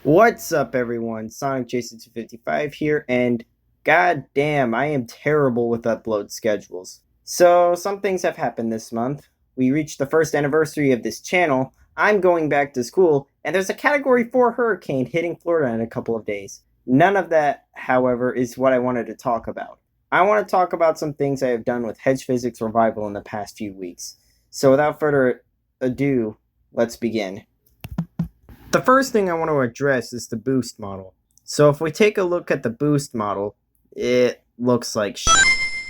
What's up, everyone? Sonic Jason 255 here, and god damn, I am terrible with upload schedules. So, some things have happened this month. We reached the first anniversary of this channel, I'm going back to school, and there's a Category 4 hurricane hitting Florida in a couple of days. None of that, however, is what I wanted to talk about. I want to talk about some things I have done with hedge physics revival in the past few weeks. So, without further ado, let's begin. The first thing I want to address is the boost model. So if we take a look at the boost model, it looks like shit.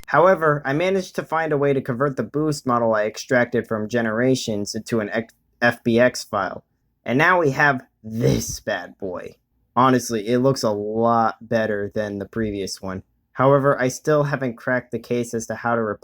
However, I managed to find a way to convert the boost model I extracted from Generations into an FBX file. And now we have this bad boy. Honestly, it looks a lot better than the previous one. However, I still haven't cracked the case as to how to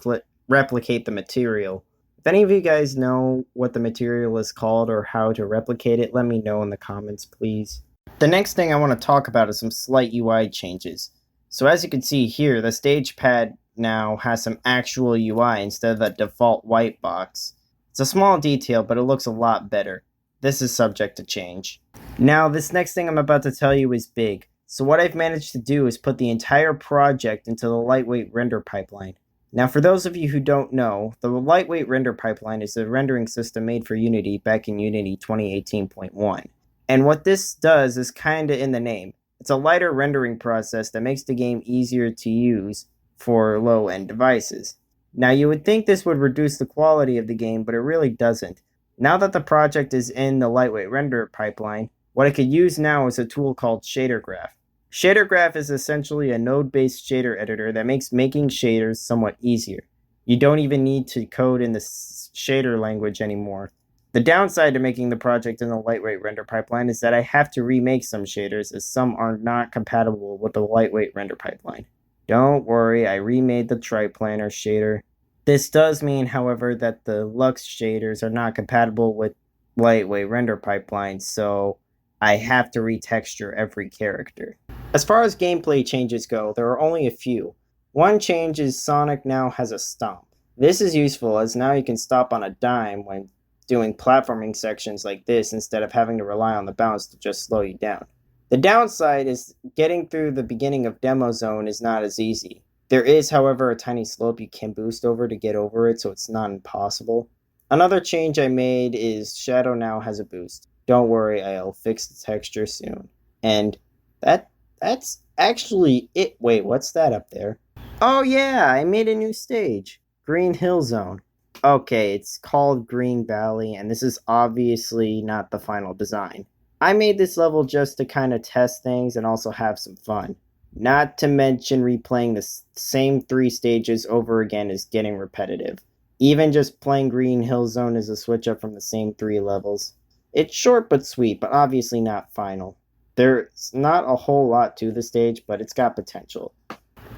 replicate the material. If any of you guys know what the material is called or how to replicate it, let me know in the comments, please. The next thing I want to talk about is some slight UI changes. So as you can see here, the stage pad now has some actual UI instead of the default white box. It's a small detail, but it looks a lot better. This is subject to change. Now, this next thing I'm about to tell you is big. So what I've managed to do is put the entire project into the lightweight render pipeline. Now, for those of you who don't know, the lightweight render pipeline is a rendering system made for Unity back in Unity 2018.1. And what this does is kinda in the name. It's a lighter rendering process that makes the game easier to use for low-end devices. Now, you would think this would reduce the quality of the game, but it really doesn't. Now that the project is in the lightweight render pipeline, what I could use now is a tool called Shader Graph. Shader Graph is essentially a node-based shader editor that makes making shaders somewhat easier. You don't even need to code in the shader language anymore. The downside to making the project in the lightweight render pipeline is that I have to remake some shaders, as some are not compatible with the lightweight render pipeline. Don't worry, I remade the triplanar shader. This does mean, however, that the Lux shaders are not compatible with lightweight render pipelines, so I have to retexture every character. As far as gameplay changes go, there are only a few. One change is Sonic now has a stomp. This is useful as now you can stop on a dime when doing platforming sections like this instead of having to rely on the bounce to just slow you down. The downside is getting through the beginning of Demo Zone is not as easy. There is, however, a tiny slope you can boost over to get over it, so it's not impossible. Another change I made is Shadow now has a boost. Don't worry, I'll fix the texture soon. And that's actually it. Wait, what's that up there? Oh yeah, I made a new stage. Green Hill Zone. Okay, it's called Green Valley, and this is obviously not the final design. I made this level just to kind of test things and also have some fun. Not to mention replaying the same 3 stages over again is getting repetitive. Even just playing Green Hill Zone is a switch up from the same 3 levels. It's short but sweet, but obviously not final. There's not a whole lot to the stage, but it's got potential.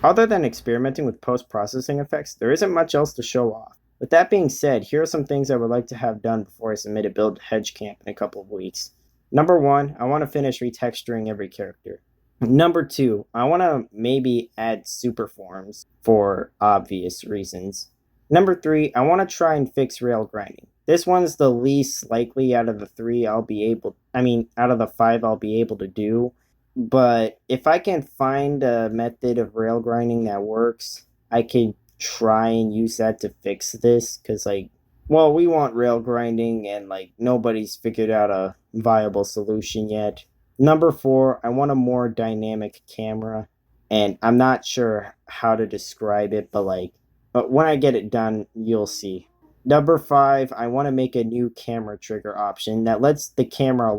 Other than experimenting with post-processing effects, there isn't much else to show off. With that being said, here are some things I would like to have done before I submit a build to Hedge Camp in a couple of weeks. Number 1, I want to finish retexturing every character. Number 2, I want to maybe add super forms for obvious reasons. Number 3, I want to try and fix rail grinding. This one's the least likely out of the 5 I'll be able to do. But if I can find a method of rail grinding that works, I could try and use that to fix this. Because, we want rail grinding and, nobody's figured out a viable solution yet. Number 4, I want a more dynamic camera. And I'm not sure how to describe it, but when I get it done, you'll see. Number 5, I want to make a new camera trigger option that lets the camera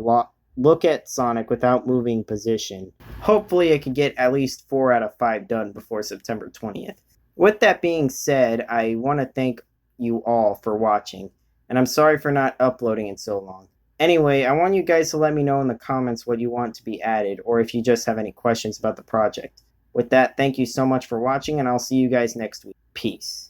look at Sonic without moving position. Hopefully I can get at least 4 out of 5 done before September 20th. With that being said, I want to thank you all for watching, and I'm sorry for not uploading in so long. Anyway, I want you guys to let me know in the comments what you want to be added, or if you just have any questions about the project. With that, thank you so much for watching, and I'll see you guys next week. Peace.